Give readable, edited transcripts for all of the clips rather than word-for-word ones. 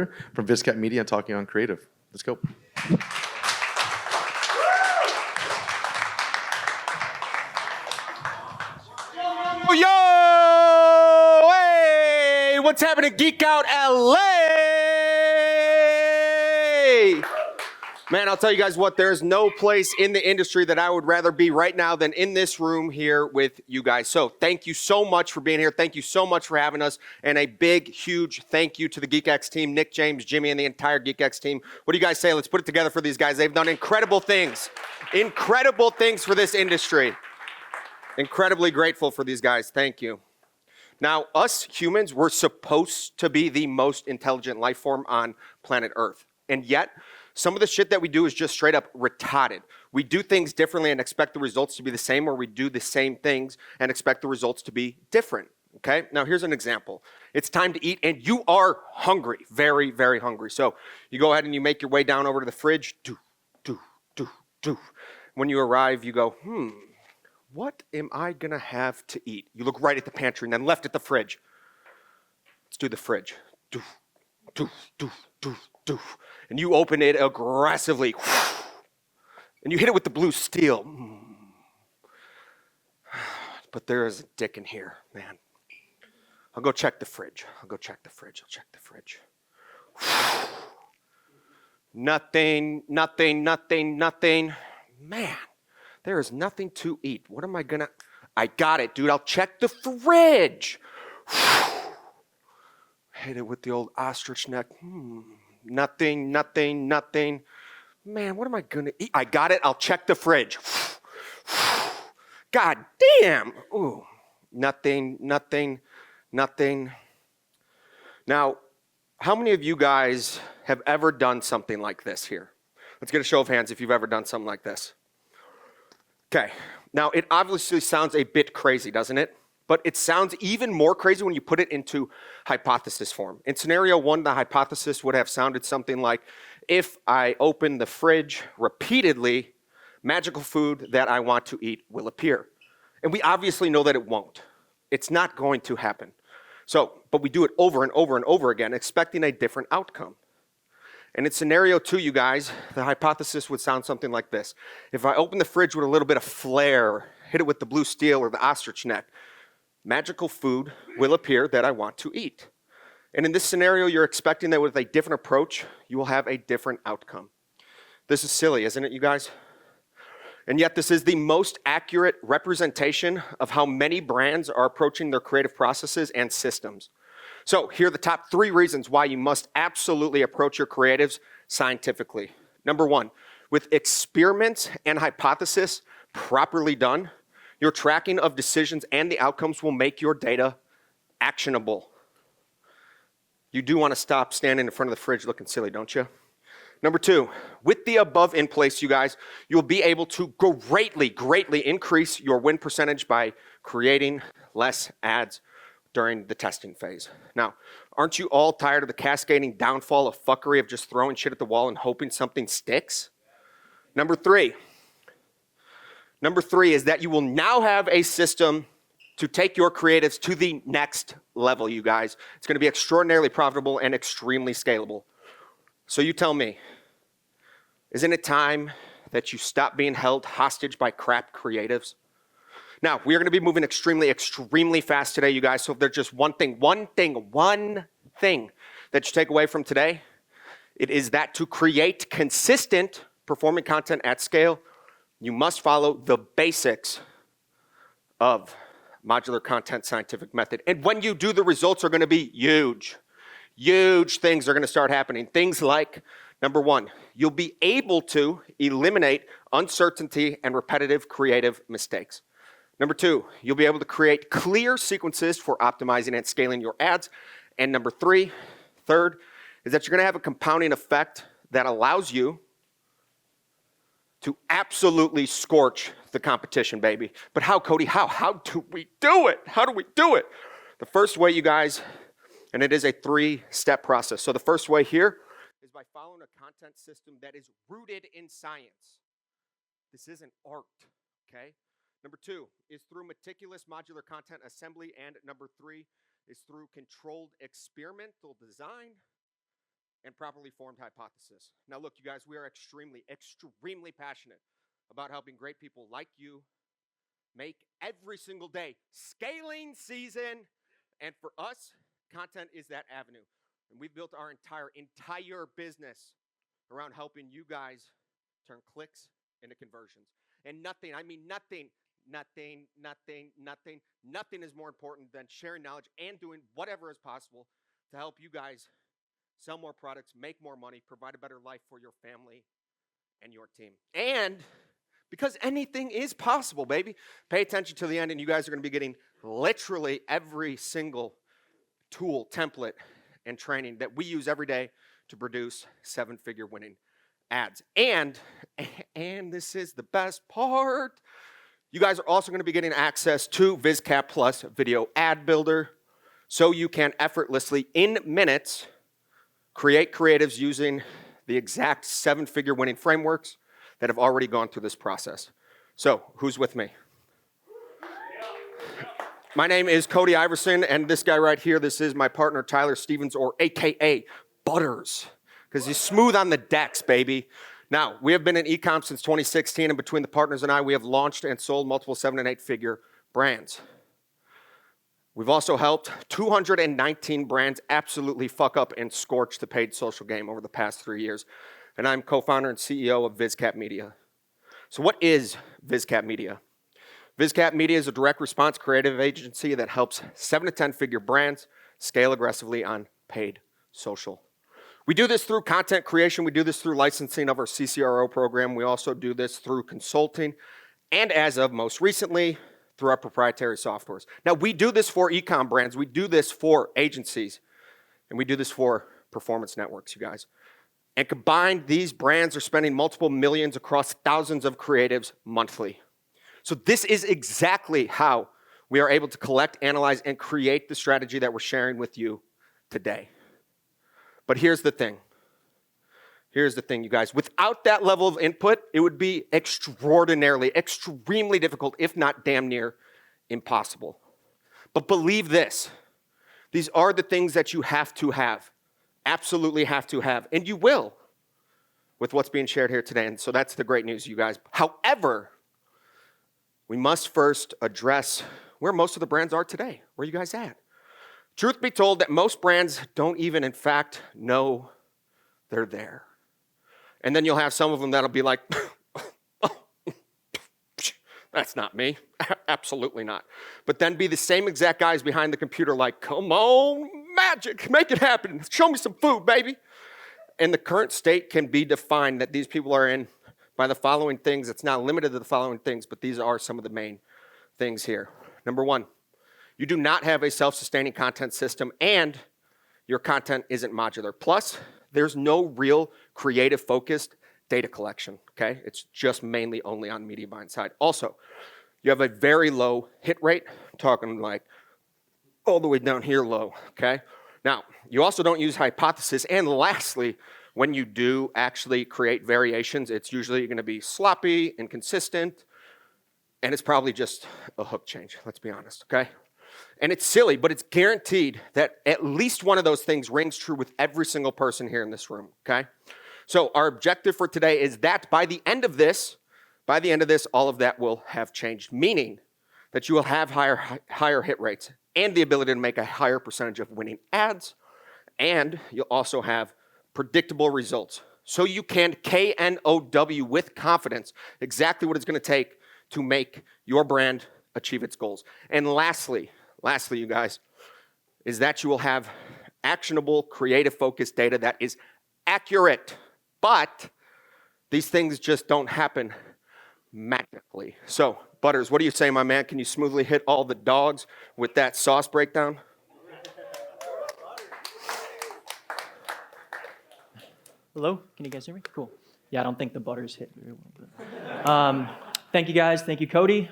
Taylor from Viscat Media and Talking on Creative. Let's go. Yo! Hey! What's happening, GeekOut LA? Man, I'll tell you guys what, there's no place in the industry that I would rather be right now than in this room here with you guys. So thank you so much for being here. Thank you so much for having us. And a big, huge thank you to the GeekX team, Nick, James, Jimmy, and the entire GeekX team. What do you guys say? Let's put it together for these guys. They've done incredible things for this industry. Incredibly grateful for these guys. Thank you. Now, us humans, we're supposed to be the most intelligent life form on planet Earth. And yet, some of the shit that we do is just straight up retarded. We do things differently and expect the results to be the same, or we do the same things and expect the results to be different. Okay? Now, here's an example. It's time to eat, and you are hungry. Very, very hungry. So you go ahead and you make your way down over to the fridge. When you arrive, you go, what am I going to have to eat? You look right at the pantry and then left at the fridge. Let's do the fridge. And you open it aggressively. And you hit it with the blue steel. But there is a dick in here, man. I'll go check the fridge. I'll check the fridge. Nothing. Man. There is nothing to eat. What am I gonna? I got it, dude. I'll check the fridge. Hit it with the old ostrich neck. Nothing. Man, what am I gonna eat? I got it. I'll check the fridge. God damn. Ooh. Nothing. Now, how many of you guys have ever done something like this here? Let's get a show of hands if you've ever done something like this. Okay, now it obviously sounds a bit crazy, doesn't it? But it sounds even more crazy when you put it into hypothesis form. In scenario one, the hypothesis would have sounded something like, if I open the fridge repeatedly, magical food that I want to eat will appear. And we obviously know that it won't. It's not going to happen. But we do it over and over and over again, expecting a different outcome. And in scenario two, you guys, the hypothesis would sound something like this. If I open the fridge with a little bit of flair, hit it with the blue steel or the ostrich neck, magical food will appear that I want to eat. And in this scenario, you're expecting that with a different approach, you will have a different outcome. This is silly, isn't it, you guys? And yet this is the most accurate representation of how many brands are approaching their creative processes and systems. So here are the top 3 reasons why you must absolutely approach your creatives scientifically. Number 1, with experiments and hypothesis properly done, your tracking of decisions and the outcomes will make your data actionable. You do want to stop standing in front of the fridge looking silly, don't you? Number 2, with the above in place, you guys, you'll be able to greatly increase your win percentage by creating less ads during the testing phase. Now, aren't you all tired of the cascading downfall of fuckery of just throwing shit at the wall and hoping something sticks? Number 3 is that you will now have a system to take your creatives to the next level, you guys. It's going to be extraordinarily profitable and extremely scalable. So you tell me, isn't it time that you stop being held hostage by crap creatives? Now, we are going to be moving extremely fast today, you guys. So if there's just one thing that you take away from today, it is that to create consistent performing content at scale, you must follow the basics of modular content scientific method. And when you do, the results are going to be huge. Huge things are going to start happening. Things like, number 1, you'll be able to eliminate uncertainty and repetitive creative mistakes. Number 2, you'll be able to create clear sequences for optimizing and scaling your ads. And number 3, third, is that you're going to have a compounding effect that allows you to absolutely scorch the competition, baby. But how, Cody? How do we do it? The first way, you guys, and it is a 3-step process. So the first way here is by following a content system that is rooted in science. This isn't art, okay? Number 2 is through meticulous modular content assembly. And number 3 is through controlled experimental design and properly formed hypothesis. Now look, you guys, we are extremely, extremely passionate about helping great people like you make every single day scaling season. And for us, content is that avenue. And we've built our entire business around helping you guys turn clicks into conversions. And nothing, I mean nothing is more important than sharing knowledge and doing whatever is possible to help you guys sell more products, make more money, provide a better life for your family and your team. And because anything is possible, baby. Pay attention to the end, and you guys are going to be getting literally every single tool, template, and training that we use every day to produce seven-figure winning ads. And this is the best part, you guys are also going to be getting access to VizCap Plus Video Ad Builder, so you can effortlessly, in minutes, create creatives using the exact seven-figure winning frameworks that have already gone through this process. So, who's with me? My name is Cody Iverson, and this guy right here, this is my partner, Tyler Stevens, or AKA Butters, because he's smooth on the decks, baby. Now, we have been in e-com since 2016, and between the partners and I, we have launched and sold multiple 7- and 8-figure brands. We've also helped 219 brands absolutely fuck up and scorch the paid social game over the past 3 years. And I'm co-founder and CEO of VizCap Media. So what is VizCap Media? VizCap Media is a direct response creative agency that helps 7- to 10-figure brands scale aggressively on paid social. We do this through content creation. We do this through licensing of our CCRO program. We also do this through consulting. And as of most recently, through our proprietary softwares. Now, we do this for e-com brands. We do this for agencies. And we do this for performance networks, you guys. And combined, these brands are spending multiple millions across thousands of creatives monthly. So this is exactly how we are able to collect, analyze, and create the strategy that we're sharing with you today. But here's the thing. Here's the thing, you guys. Without that level of input, it would be extraordinarily, extremely difficult, if not damn near impossible. But believe this. These are the things that you have to have. Absolutely have to have. And you will with what's being shared here today. And so that's the great news, you guys. However, we must first address where most of the brands are today. Where are you guys at? Truth be told, that most brands don't even, in fact, know they're there. And then you'll have some of them that'll be like, oh, that's not me. Absolutely not. But then be the same exact guys behind the computer like, come on, magic, make it happen. Show me some food, baby. And the current state can be defined that these people are in by the following things. It's not limited to the following things, but these are some of the main things here. Number one, you do not have a self-sustaining content system, and your content isn't modular. Plus, there's no real creative-focused data collection, okay? It's just mainly only on media buying side. Also, you have a very low hit rate. I'm talking like all the way down here low, okay? Now, you also don't use hypothesis. And lastly, when you do actually create variations, it's usually going to be sloppy, inconsistent, and it's probably just a hook change, let's be honest, okay? And it's silly, but it's guaranteed that at least one of those things rings true with every single person here in this room, okay? So our objective for today is that by the end of this, all of that will have changed, meaning that you will have higher hit rates and the ability to make a higher percentage of winning ads, and you'll also have predictable results. So you can KNOW with confidence exactly what it's going to take to make your brand achieve its goals. And lastly, you guys, is that you will have actionable, creative-focused data that is accurate. But these things just don't happen magically. So, Butters, what do you say, my man? Can you smoothly hit all the dogs with that sauce breakdown? Hello? Can you guys hear me? Cool. Yeah, I don't think the butters hit very well. Thank you, guys. Thank you, Cody.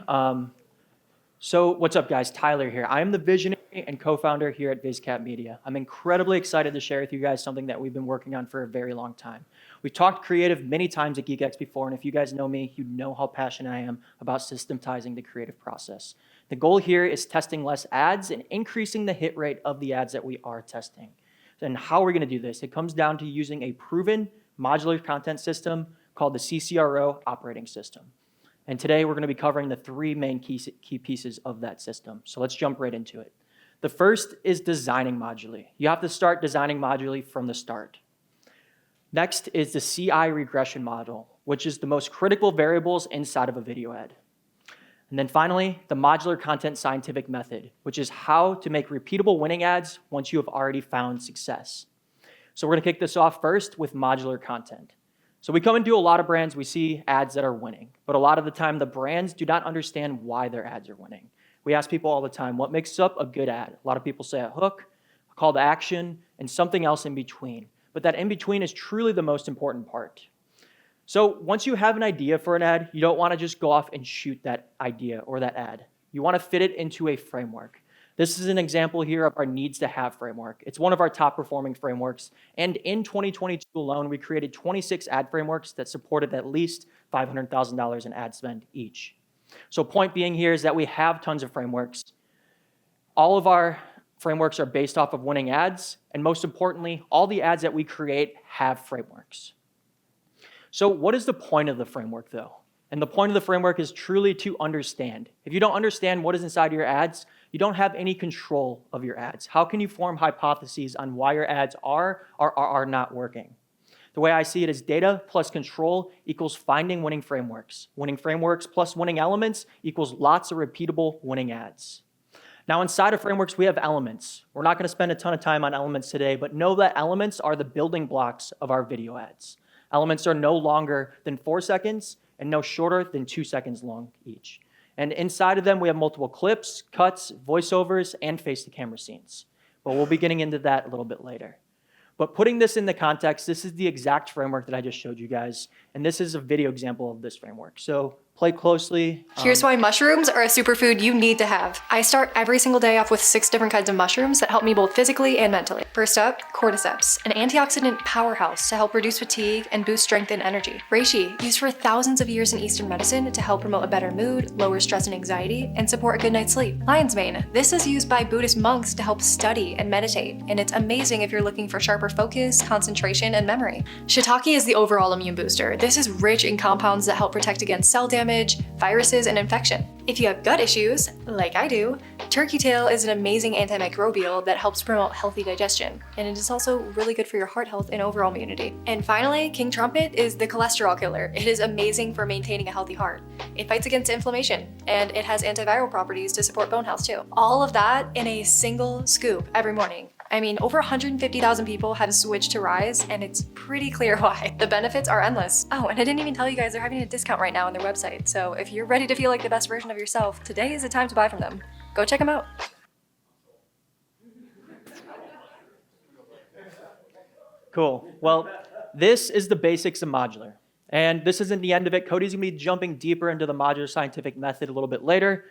So what's up, guys? Tyler here. I'm the visionary and co-founder here at VizCap Media. I'm incredibly excited to share with you guys something that we've been working on for a very long time. We've talked creative many times at GeekX before, and if you guys know me, you know how passionate I am about systematizing the creative process. The goal here is testing less ads and increasing the hit rate of the ads that we are testing. And how are we going to do this? It comes down to using a proven modular content system called the CCRO operating system. And today we're going to be covering the three main key pieces of that system. So let's jump right into it. The first is designing modularly. You have to start designing modularly from the start. Next is the CI regression model, which is the most critical variables inside of a video ad. And then finally, the modular content scientific method, which is how to make repeatable winning ads once you have already found success. So we're going to kick this off first with modular content. So we come into a lot of brands, we see ads that are winning, but a lot of the time the brands do not understand why their ads are winning. We ask people all the time, what makes up a good ad? A lot of people say a hook, a call to action, and something else in between. But that in between is truly the most important part. So once you have an idea for an ad, you don't want to just go off and shoot that idea or that ad. You want to fit it into a framework. This is an example here of our needs to have framework. It's one of our top performing frameworks. And in 2022 alone, we created 26 ad frameworks that supported at least $500,000 in ad spend each. So point being here is that we have tons of frameworks. All of our frameworks are based off of winning ads. And most importantly, all the ads that we create have frameworks. So what is the point of the framework though? And the point of the framework is truly to understand. If you don't understand what is inside your ads, you don't have any control of your ads. How can you form hypotheses on why your ads are or are not working? The way I see it is data plus control equals finding winning frameworks. Winning frameworks plus winning elements equals lots of repeatable winning ads. Now inside of frameworks, we have elements. We're not going to spend a ton of time on elements today, but know that elements are the building blocks of our video ads. Elements are no longer than 4 seconds and no shorter than 2 seconds long each. And inside of them, we have multiple clips, cuts, voiceovers, and face-to-camera scenes. But we'll be getting into that a little bit later. But putting this in the context, this is the exact framework that I just showed you guys. And this is a video example of this framework. So play closely. Here's why mushrooms are a superfood you need to have. I start every single day off with 6 different kinds of mushrooms that help me both physically and mentally. First up, cordyceps, an antioxidant powerhouse to help reduce fatigue and boost strength and energy. Reishi, used for thousands of years in Eastern medicine to help promote a better mood, lower stress and anxiety, and support a good night's sleep. Lion's mane, this is used by Buddhist monks to help study and meditate, and it's amazing if you're looking for sharper focus, concentration, and memory. Shiitake is the overall immune booster. This is rich in compounds that help protect against cell damage, viruses, and infection. If you have gut issues, like I do, turkey tail is an amazing antimicrobial that helps promote healthy digestion, and it is also really good for your heart health and overall immunity. And finally, king trumpet is the cholesterol killer. It is amazing for maintaining a healthy heart. It fights against inflammation, and it has antiviral properties to support bone health too. All of that in a single scoop every morning. I mean, over 150,000 people have switched to Rise, and it's pretty clear why. The benefits are endless. Oh, and I didn't even tell you guys they're having a discount right now on their website. So if you're ready to feel like the best version of yourself, today is the time to buy from them. Go check them out. Cool. Well, this is the basics of modular. And this isn't the end of it. Cody's going to be jumping deeper into the modular scientific method a little bit later.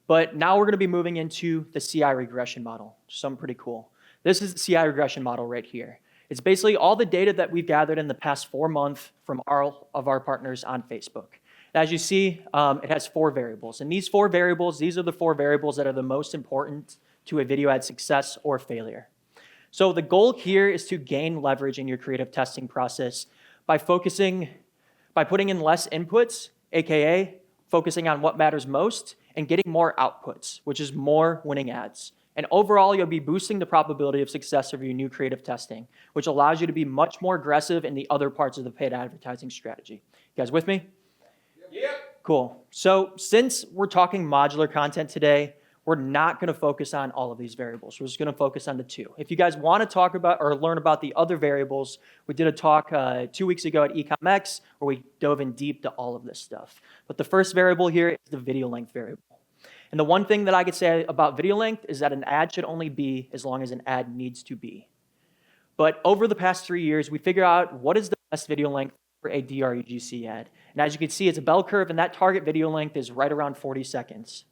But now we're going to be moving into the CI regression model. Something pretty cool. This is the CI regression model right here. It's basically all the data that we've gathered in the past 4 months from all of our partners on Facebook. As you see, it has 4 variables. And these 4 variables, these are the 4 variables that are the most important to a video ad success or failure. So the goal here is to gain leverage in your creative testing process by putting in less inputs, AKA focusing on what matters most, and getting more outputs, which is more winning ads. And overall, you'll be boosting the probability of success of your new creative testing, which allows you to be much more aggressive in the other parts of the paid advertising strategy. You guys with me? Yep. Cool. So since we're talking modular content today, we're not going to focus on all of these variables. We're just going to focus on the 2. If you guys want to talk about or learn about the other variables, we did a talk 2 weeks ago at EcomX where we dove in deep to all of this stuff. But the first variable here is the video length variable. And the one thing that I could say about video length is that an ad should only be as long as an ad needs to be. But over the past 3 years, we figured out what is the best video length for a DRUGC ad. And as you can see, it's a bell curve, and that target video length is right around 40 seconds.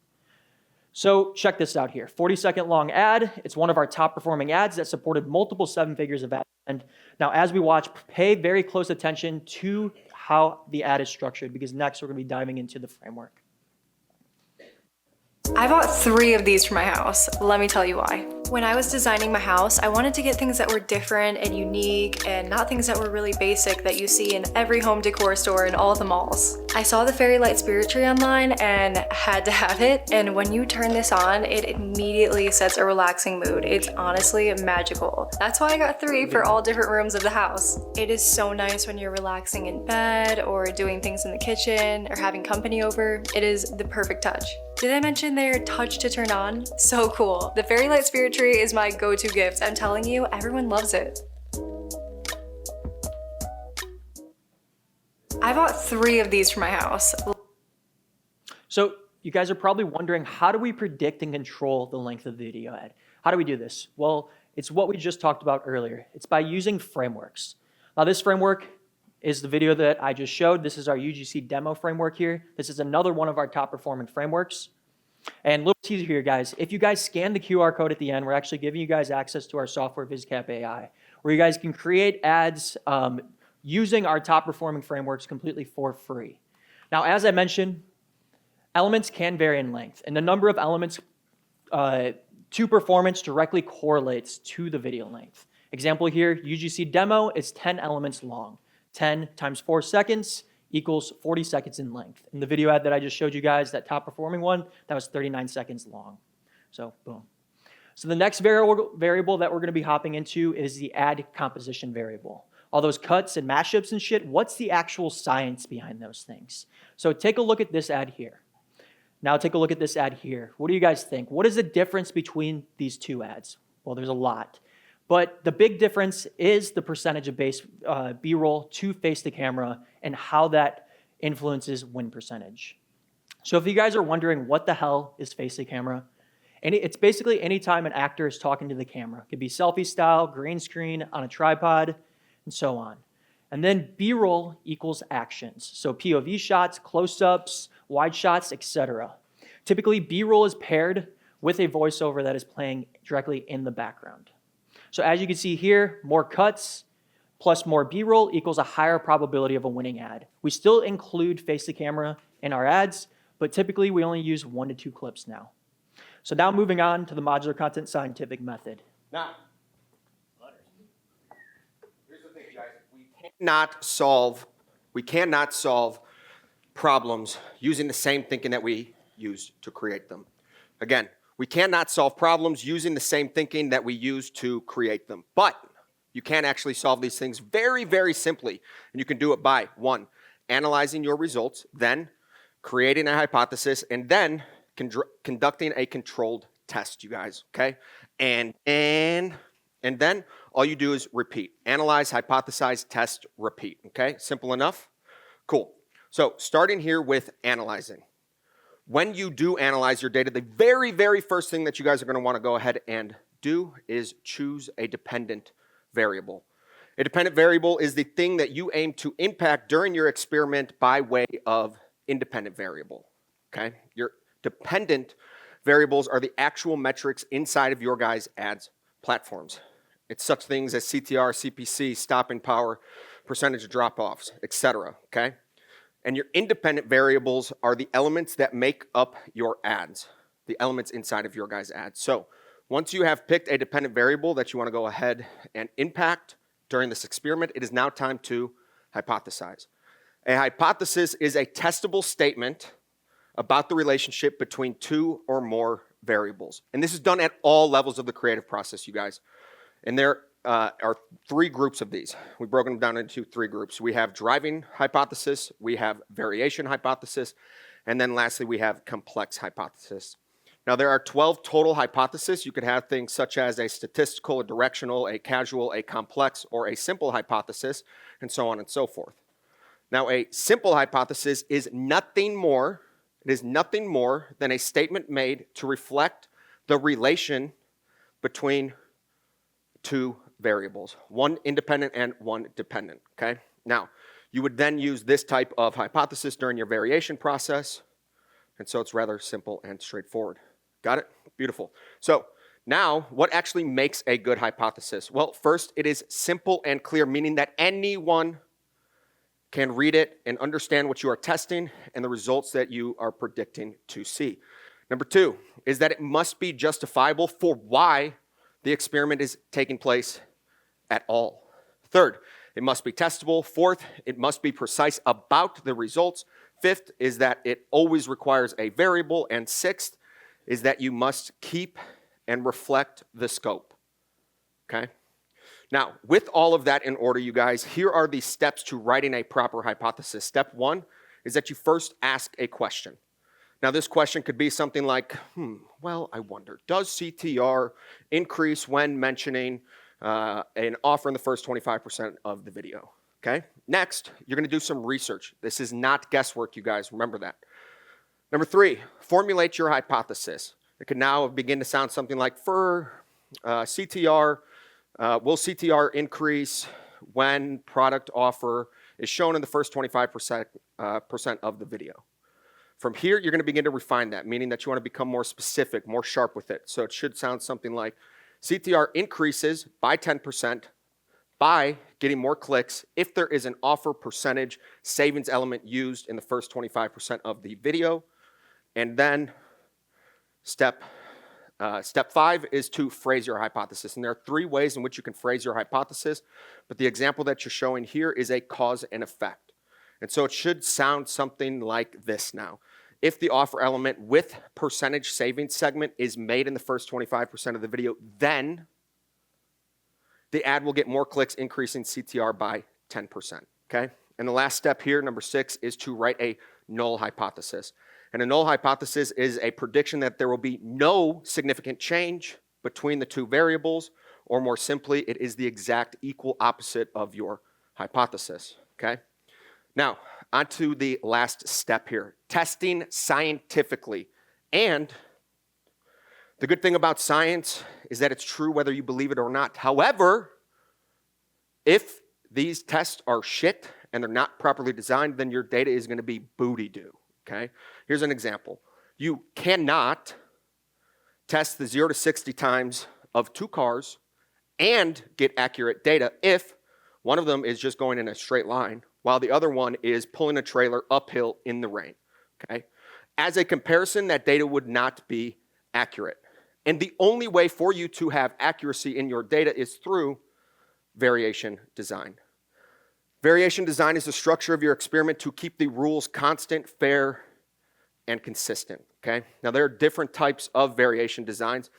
So check this out here. 40-second long ad. It's one of our top performing ads that supported multiple 7 figures of ad spend. Now, as we watch, pay very close attention to how the ad is structured, because next we're going to be diving into the framework. I bought 3 of these for my house. Let me tell you why. When I was designing my house, I wanted to get things that were different and unique and not things that were really basic that you see in every home decor store in all the malls. I saw the fairy light spirit tree online and had to have it, and when you turn this on, it immediately sets a relaxing mood. It's honestly magical. That's why I got 3 for all different rooms of the house. It is so nice when you're relaxing in bed or doing things in the kitchen or having company over. It is the perfect touch. Did I mention they're touch to turn on? So cool. The fairy light spirit tree is my go-to gift. I'm telling you, everyone loves it. I bought 3 of these for my house. So you guys are probably wondering, how do we predict and control the length of the video ad? How do we do this? Well, it's what we just talked about earlier. It's by using frameworks. Now this framework is the video that I just showed. This is our UGC demo framework here. This is another one of our top performing frameworks. And little teaser here, guys. If you guys scan the QR code at the end, we're actually giving you guys access to our software, VizCap AI, where you guys can create ads using our top performing frameworks completely for free. Now, as I mentioned, elements can vary in length, and the number of elements to performance directly correlates to the video length. Example here, UGC demo is 10 elements long. 10 times 4 seconds equals 40 seconds in length. In the video ad that I just showed you guys, that top performing one, that was 39 seconds long. So boom. So the next variable that we're gonna be hopping into is the ad composition variable. All those cuts and mashups and shit, what's the actual science behind those things? So take a look at this ad here. Now take a look at this ad here. What do you guys think? What is the difference between these 2 ads? Well, there's a lot. But the big difference is the percentage of base B-roll to face the camera and how that influences win percentage. So if you guys are wondering what the hell is face to camera, it's basically anytime an actor is talking to the camera. It could be selfie style, green screen, on a tripod, and so on. And then B-roll equals actions. So POV shots, close-ups, wide shots, etc. Typically, B-roll is paired with a voiceover that is playing directly in the background. So as you can see here, more cuts plus more B-roll equals a higher probability of a winning ad. We still include face to camera in our ads, but typically we only use 1 to 2 clips now. So now moving on to the modular content scientific method. Now, here's the thing, guys. We cannot solve problems using the same thinking that we use to create them. Again, we cannot solve problems using the same thinking that we use to create them. But you can actually solve these things very, very simply. And you can do it by, 1, analyzing your results, then creating a hypothesis, and then conducting a controlled test, you guys, okay? And then all you do is repeat. Analyze, hypothesize, test, repeat, okay? Simple enough? Cool. So starting here with analyzing. When you do analyze your data, the very, very first thing that you guys are going to want to go ahead and do is choose a dependent variable. A dependent variable is the thing that you aim to impact during your experiment by way of independent variable, okay? Your dependent variables are the actual metrics inside of your guys' ads platforms. It's such things as CTR, CPC, stopping power, percentage of drop-offs, etc., okay? And your independent variables are the elements that make up your ads, the elements inside of your guys' ads. So once you have picked a dependent variable that you want to go ahead and impact during this experiment, it is now time to hypothesize. A hypothesis is a testable statement about the relationship between 2 or more variables. And this is done at all levels of the creative process, you guys. And there are 3 groups of these. We've broken them down into 3 groups. We have driving hypothesis, we have variation hypothesis, and then lastly we have complex hypothesis. Now there are 12 total hypotheses. You could have things such as a statistical, a directional, a casual, a complex, or a simple hypothesis, and so on and so forth. Now a simple hypothesis is nothing more, it is nothing more than a statement made to reflect the relation between 2 variables, 1 independent and 1 dependent, okay? Now, you would then use this type of hypothesis during your variation process, and so it's rather simple and straightforward. Got it? Beautiful. So now, what actually makes a good hypothesis? Well, first, it is simple and clear, meaning that anyone can read it and understand what you are testing and the results that you are predicting to see. Number 2 is that it must be justifiable for why the experiment is taking place at all. Third, it must be testable. Fourth, it must be precise about the results. Fifth is that it always requires a variable. And sixth is that you must keep and reflect the scope. Okay? Now, with all of that in order, you guys, here are the steps to writing a proper hypothesis. Step one is that you first ask a question. Now, this question could be something like, well, I wonder, does CTR increase when mentioning an offer in the first 25% of the video? Okay? Next, you're going to do some research. This is not guesswork, you guys. Remember that. Number three, formulate your hypothesis. It could now begin to sound something like, for CTR, will CTR increase when product offer is shown in the first 25% of the video? From here, you're going to begin to refine that, meaning that you want to become more specific, more sharp with it. So it should sound something like, CTR increases by 10% by getting more clicks if there is an offer percentage savings element used in the first 25% of the video. And then step 5 is to phrase your hypothesis. And there are 3 ways in which you can phrase your hypothesis, but the example that you're showing here is a cause and effect. And so it should sound something like this now. If the offer element with percentage savings segment is made in the first 25% of the video, then the ad will get more clicks, increasing CTR by 10%, okay? And the last step here, number 6, is to write a null hypothesis. And a null hypothesis is a prediction that there will be no significant change between the 2 variables, or more simply, it is the exact equal opposite of your hypothesis, okay? Now, on to the last step here, testing scientifically. And the good thing about science is that it's true whether you believe it or not. However, if these tests are shit and they're not properly designed, then your data is going to be booty-doo, okay? Here's an example. You cannot test the 0 to 60 times of 2 cars and get accurate data if one of them is just going in a straight line while the other one is pulling a trailer uphill in the rain, okay? As a comparison, that data would not be accurate. And the only way for you to have accuracy in your data is through variation design. Variation design is the structure of your experiment to keep the rules constant, fair, and consistent, okay? Now, there are different types of variation designs,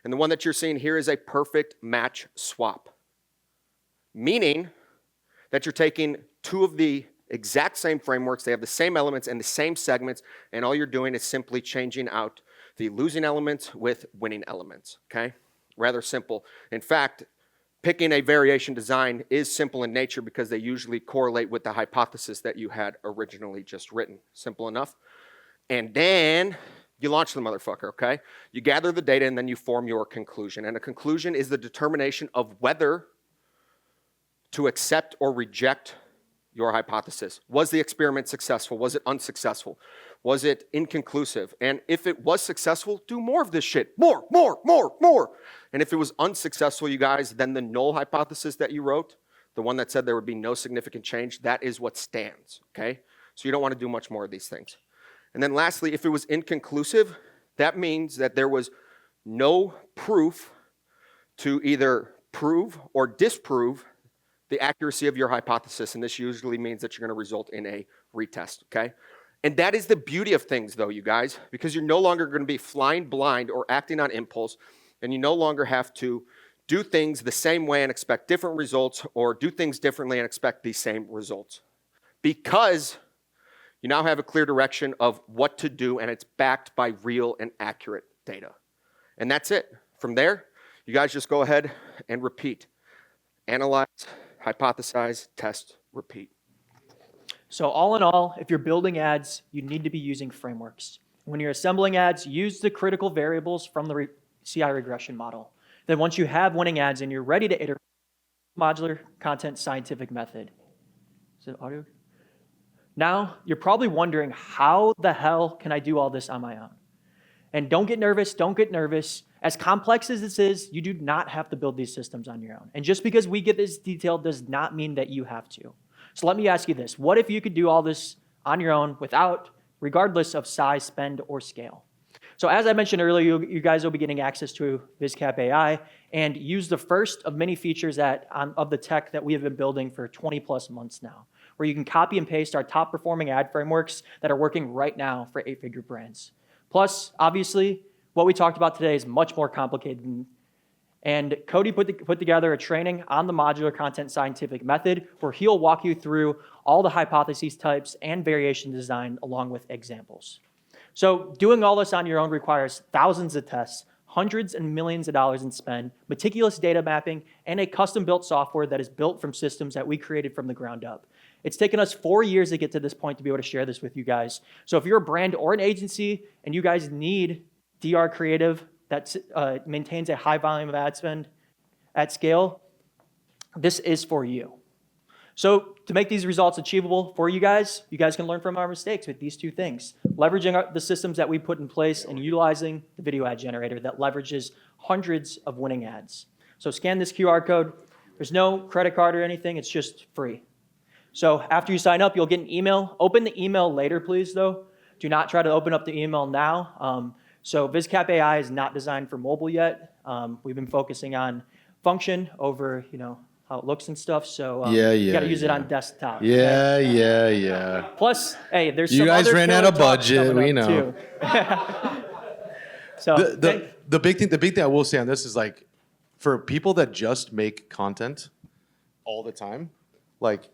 and the one that you're seeing here is a perfect match swap, meaning that you're taking 2 of the exact same frameworks, they have the same elements and the same segments, and all you're doing is simply changing out the losing elements with winning elements, okay? Rather simple. In fact, picking a variation design is simple in nature because they usually correlate with the hypothesis that you had originally just written. Simple enough. And then you launch the motherfucker, okay? You gather the data and then you form your conclusion. And a conclusion is the determination of whether to accept or reject your hypothesis. Was the experiment successful? Was it unsuccessful? Was it inconclusive? And if it was successful, do more of this shit. More. And if it was unsuccessful, you guys, then the null hypothesis that you wrote, the one that said there would be no significant change, that is what stands, okay? So you don't want to do much more of these things. And then lastly, if it was inconclusive, that means that there was no proof to either prove or disprove the accuracy of your hypothesis, and this usually means that you're going to result in a retest, okay? And that is the beauty of things, though, you guys, because you're no longer going to be flying blind or acting on impulse, and you no longer have to do things the same way and expect different results, or do things differently and expect the same results. Because you now have a clear direction of what to do, and it's backed by real and accurate data. And that's it. From there, you guys just go ahead and repeat. Analyze, hypothesize, test, repeat. So all in all, if you're building ads, you need to be using frameworks. When you're assembling ads, use the critical variables from the CI regression model. Then once you have winning ads and you're ready to iterate, modular content scientific method. Is it audio? Now, you're probably wondering, how the hell can I do all this on my own? And don't get nervous, don't get nervous. As complex as this is, you do not have to build these systems on your own. And just because we get this detailed does not mean that you have to. So let me ask you this. What if you could do all this on your own regardless of size, spend, or scale? So as I mentioned earlier, you guys will be getting access to VizCap AI and use the first of many features of the tech that we have been building for 20 plus months now, where you can copy and paste our top performing ad frameworks that are working right now for 8-figure brands. Plus, obviously, what we talked about today is much more complicated. And Cody put together a training on the modular content scientific method where he'll walk you through all the hypotheses types and variation design along with examples. So doing all this on your own requires thousands of tests, hundreds and millions of dollars in spend, meticulous data mapping, and a custom-built software that is built from systems that we created from the ground up. It's taken us 4 years to get to this point to be able to share this with you guys. So if you're a brand or an agency and you guys need DR creative that maintains a high volume of ad spend at scale, this is for you. So to make these results achievable for you guys can learn from our mistakes with these two things. Leveraging the systems that we put in place and utilizing the video ad generator that leverages hundreds of winning ads. So scan this QR code. There's no credit card or anything. It's just free. So after you sign up, you'll get an email. Open the email later, please, though. Do not try to open up the email now. So VizCap AI is not designed for mobile yet. We've been focusing on function over, how it looks and stuff. So you got to use it on desktop. Yeah. Plus, hey, there's You some guys other ran killer out of drops budget, coming we up, know. too. So The big thing I will say on this is like, for people that just make content all the time, like,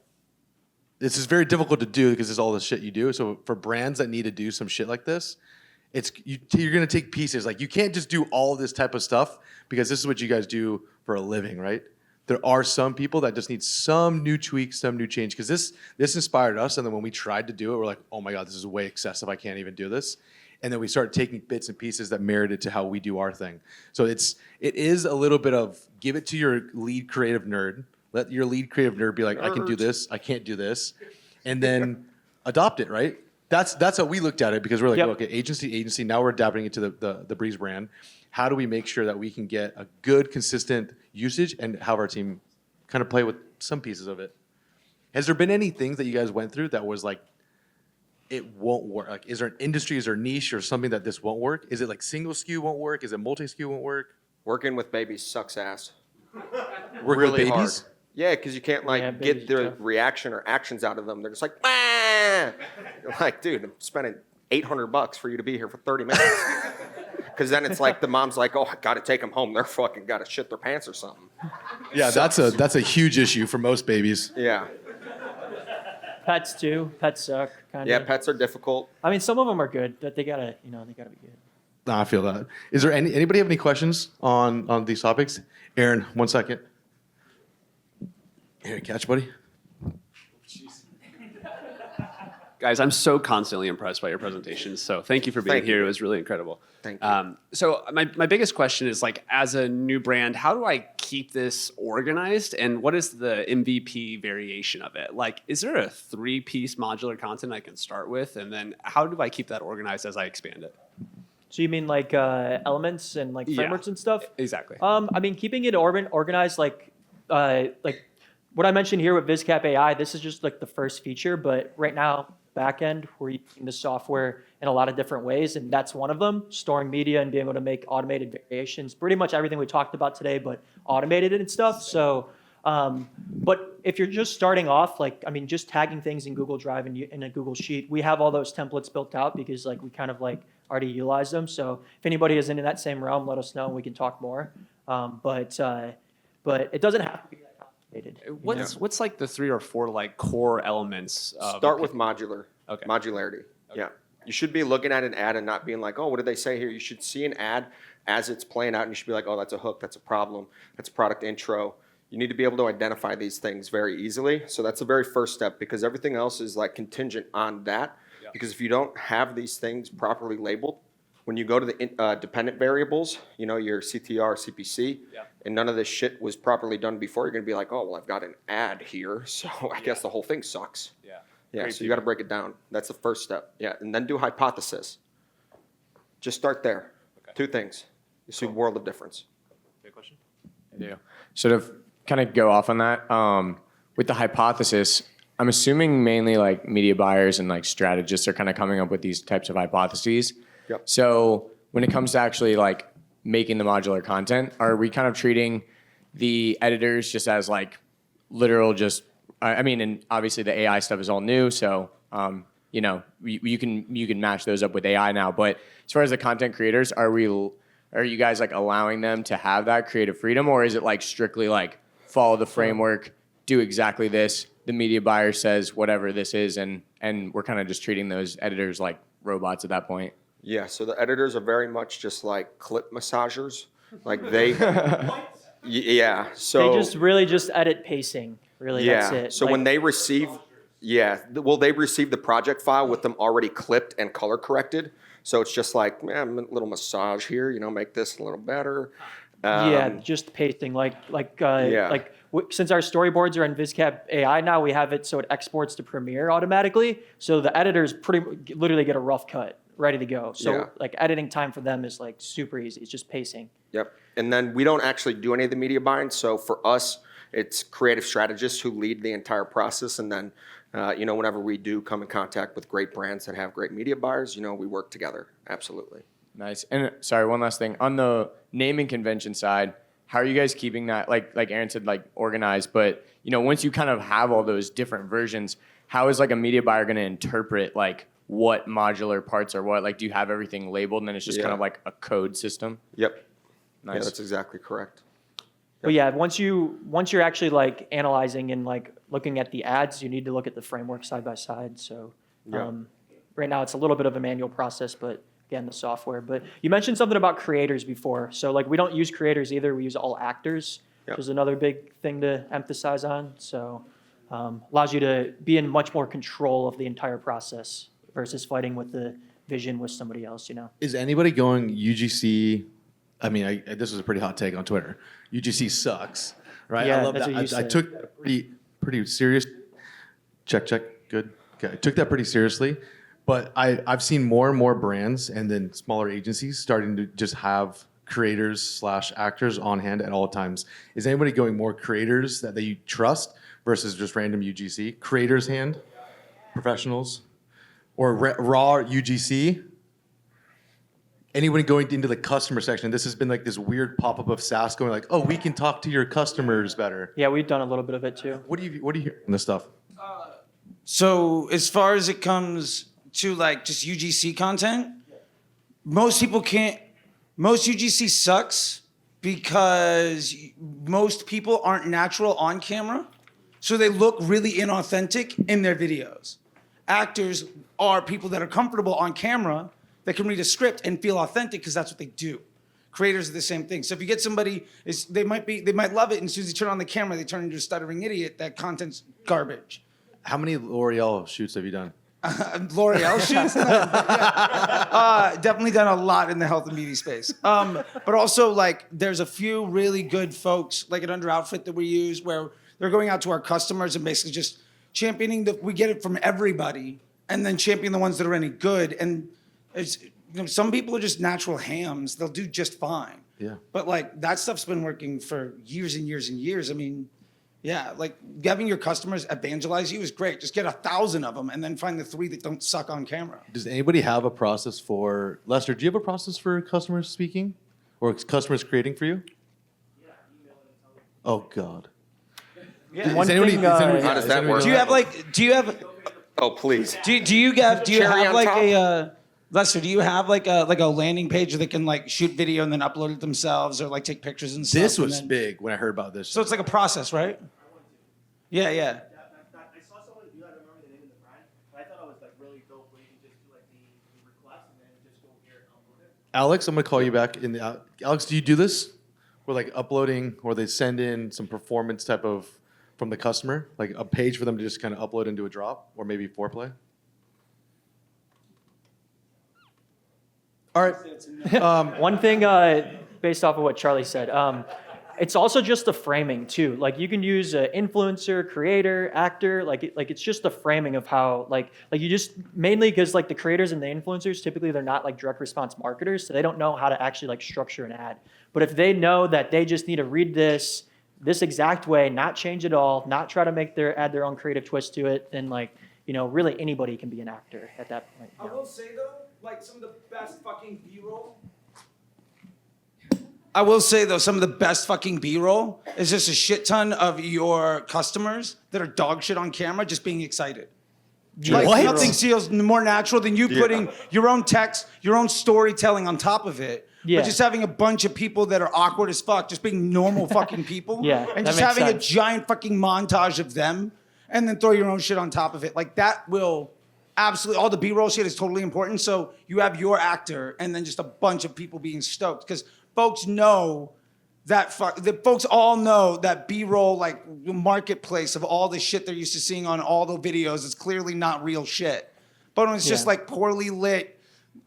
this is very difficult to do because it's all the shit you do. So for brands that need to do some shit like this, you're gonna take pieces. Like, you can't just do all this type of stuff because this is what you guys do for a living, right? There are some people that just need some new tweaks, some new change. Because this inspired us, and then when we tried to do it, we're like, oh my god, this is way excessive. I can't even do this. And then we started taking bits and pieces that merited to how we do our thing. So it is a little bit of give it to your lead creative nerd. Let your lead creative nerd be like, I can do this, I can't do this, and then adopt it, right? That's how we looked at it, because we're like, okay, agency. Now we're adapting it to the Breeze brand. How do we make sure that we can get a good, consistent usage and have our team kind of play with some pieces of it? Has there been any things that you guys went through that was like, it won't work? Like, is there an industry, is there a niche or something that this won't work? Is it like single SKU won't work? Is it multi-SKU won't work? Working with babies sucks ass. Working Really with babies? hard. Yeah, because you can't get babies the are tough. reaction or actions out of them. They're just like, bah! You're like, dude, I'm spending $800 for you to be here for 30 minutes. Because then it's like the mom's like, oh, I got to take them home. They're fucking got to shit their pants or something. Yeah, that's a huge issue for most babies. Yeah. Pets too. Pets suck. Kind Yeah, of. pets are difficult. I mean, some of them are good, but they gotta be good. Nah, I feel that. Is there anybody have any questions on these topics? Aaron, 1 second. Here, catch, buddy. Guys, I'm so constantly impressed by your presentations. So thank you for being Thank you. here. It was really incredible. Thank you. So my biggest question is, like, as a new brand, how do I keep this organized? And what is the MVP variation of it? Like, is there a 3-piece modular content I can start with? And then how do I keep that organized as I expand it? So you mean like elements and like frameworks and stuff? Exactly. I mean, keeping it organized, like what I mentioned here with VizCap AI, this is just like the first feature, but right now, backend, we're using the software in a lot of different ways, and that's one of them, storing media and being able to make automated variations. Pretty much everything we talked about today, but automated it and stuff. So, but if you're just starting off, just tagging things in Google Drive and in a Google Sheet, we have all those templates built out because we kind of already utilize them. So if anybody is in that same realm, let us know and we can talk more. But it doesn't have to be that complicated. What's like the 3 or 4 core elements? Start with modular. Okay. Modularity. Okay. Yeah. You should be looking at an ad and not being like, oh, what did they say here? You should see an ad as it's playing out, and you should be like, oh, that's a hook, that's a problem, that's a product intro. You need to be able to identify these things very easily. So that's the very first step, because everything else is contingent on that. Yeah. Because if you don't have these things properly labeled, when you go to the dependent variables, your CTR, CPC, and none of this shit was properly done before, you're going to be like, oh, well, I've got an ad here, so I guess the whole thing sucks. Yeah. Yeah, so you got to break it down. That's the first step. Yeah, and then do hypothesis. Just start there. Okay. 2 things. You see a world of difference. Good question. I do. Sort of kind of go off on that. With the hypothesis, I'm assuming mainly media buyers and strategists are kind of coming up with these types of hypotheses. Yep. So when it comes to actually like making the modular content, are we kind of treating the editors just as like literal just, I mean, and obviously the AI stuff is all new, so you know, you can match those up with AI now. But as far as the content creators, are you guys like allowing them to have that creative freedom, or is it like strictly like follow the framework, do exactly this, the media buyer says whatever this is, and we're kind of just treating those editors like robots at that point? Yeah, so the editors are very much just like clip massagers. Like they, yeah. So They just really just edit pacing. Really, yeah. that's it. So when they receive, they receive the project file with them already clipped and color corrected. So it's just like, a little massage here, you know, make this a little better. Just pacing, since our storyboards are in VizCap AI now, we have it so it exports to Premiere automatically. So the editors literally get a rough cut ready to go. So like editing time for them is like super easy. It's just pacing. Yep. And then we don't actually do any of the media buying. So for us, it's creative strategists who lead the entire process. And then, whenever we do come in contact with great brands that have great media buyers, we work together. Absolutely. Nice. And sorry, one last thing. On the naming convention side, how are you guys keeping that, like Aaron said, like organized? But, once you kind of have all those different versions, how is like a media buyer going to interpret like what modular parts are what? Like, do you have everything labeled and then it's just kind of like a code system? Yep. Nice. Yeah, that's exactly correct. But yeah, once you're actually like analyzing and like looking at the ads, you need to look at the framework side by side. So right now it's a little bit of a manual process, but again, the software. But you mentioned something about creators before. So like we don't use creators either. We use all actors, which is another big thing to emphasize on. So allows you to be in much more control of the entire process versus fighting with the vision with somebody else, Is anybody going UGC? I mean, this was a pretty hot take on Twitter. UGC sucks, right? Yeah, I love that's that. what you I said. took that pretty serious. Check. Good. Okay, I took that pretty seriously, but I've seen more and more brands and then smaller agencies starting to just have creators/actors on hand at all times. Is anybody going more creators that you trust versus just random UGC? Creators hand, professionals, or raw UGC? Anyone going into the customer section? This has been like this weird pop-up of SaaS going like, oh, we can talk to your customers better. Yeah, we've done a little bit of it too. What do you hear on this stuff? So as far as it comes to like just UGC content, most UGC sucks because most people aren't natural on camera. So they look really inauthentic in their videos. Actors are people that are comfortable on camera that can read a script and feel authentic because that's what they do. Creators are the same thing. So if you get somebody, they might love it, and as soon as you turn on the camera, they turn into a stuttering idiot. That content's garbage. How many L'Oreal shoots have you done? L'Oreal shoots? Definitely done a lot in the health and beauty space. But also, like, there's a few really good folks, like at Under Outfit that we use, where they're going out to our customers and basically just championing we get it from everybody, and then champion the ones that are any good. And some people are just natural hams. They'll do just fine. Yeah. But like that stuff's been working for years and years and years. I mean, yeah, like having your customers evangelize you is great. Just get 1,000 of them and then find the 3 that don't suck on camera. Does anybody have a process for Lester? Do you have a process for customers speaking or customers creating for you? Yeah, email and tell them. Oh God. Yeah. One thing, How does that work? Do you have Oh, please. Do you have Cherry on like top? a Lester? Do you have like a landing page where they can like shoot video and then upload it themselves, or like take pictures and stuff? This and was then- big when I heard about this. So it's like a process, right? Yeah. I saw someone do that. I remember the name of the brand, but I thought it was like really dope where you can just do like the request and then just go here and upload it. Alex, I'm gonna call you back in the. Alex, do you do this? We're like uploading, or they send in some performance type of from the customer, like a page for them to just kind of upload into a drop, or maybe foreplay. All right. One thing based off of what Charlie said, it's also just the framing too. Like you can use an influencer, creator, actor. Like it's just the framing of how like you just mainly because like the creators and the influencers typically they're not like direct response marketers, so they don't know how to actually like structure an ad. But if they know that they just need to read this exact way, not change it all, not try to add their own creative twist to it, then like really anybody can be an actor at that point. I will say though, like some of the best fucking B-roll I will say though, some of the best fucking B-roll is just a shit ton of your customers that are dog shit on camera just being excited. Like What? nothing feels more natural than you putting your own text, your own storytelling on top of it. Yeah. But just having a bunch of people that are awkward as fuck, just being normal fucking people. Yeah, And that just makes having a sense. giant fucking montage of them and then throw your own shit on top of it. Like that will absolutely, all the B-roll shit is totally important. So you have your actor and then just a bunch of people being stoked. Because folks know that folks all know that B-roll, like the marketplace of all the shit they're used to seeing on all the videos is clearly not real shit. But when it's just Yeah. like poorly lit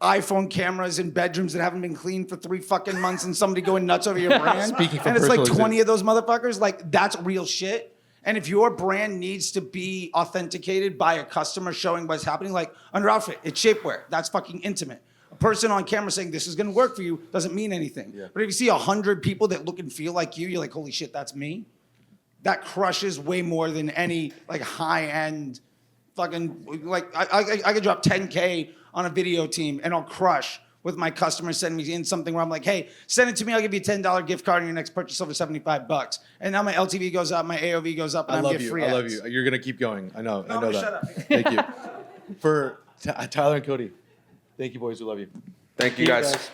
iPhone cameras in bedrooms that haven't been cleaned for 3 fucking months and somebody going nuts over your brand. Speaking from and it's like personal 20 of those motherfuckers, like that's real shit. And if your brand needs to be authenticated by a customer showing what's happening, like Under Outfit, it's shapewear. That's fucking intimate. A person on camera saying this is gonna work for you doesn't mean anything. Yeah. But if you see 100 people that look and feel like you're like, holy shit, that's me. That crushes way more than any like high-end fucking, like I could drop 10K on a video team and I'll crush with my customer sending me in something where I'm like, hey, send it to me, I'll give you a $10 gift card on your next purchase over $75. And now my LTV goes up, my AOV goes up, and I I'm love getting you. free I love ads. you. You're gonna keep going. I know. I know that. shut up. Thank you. For Tyler and Cody. Thank you, boys. We love you. Thank you, guys.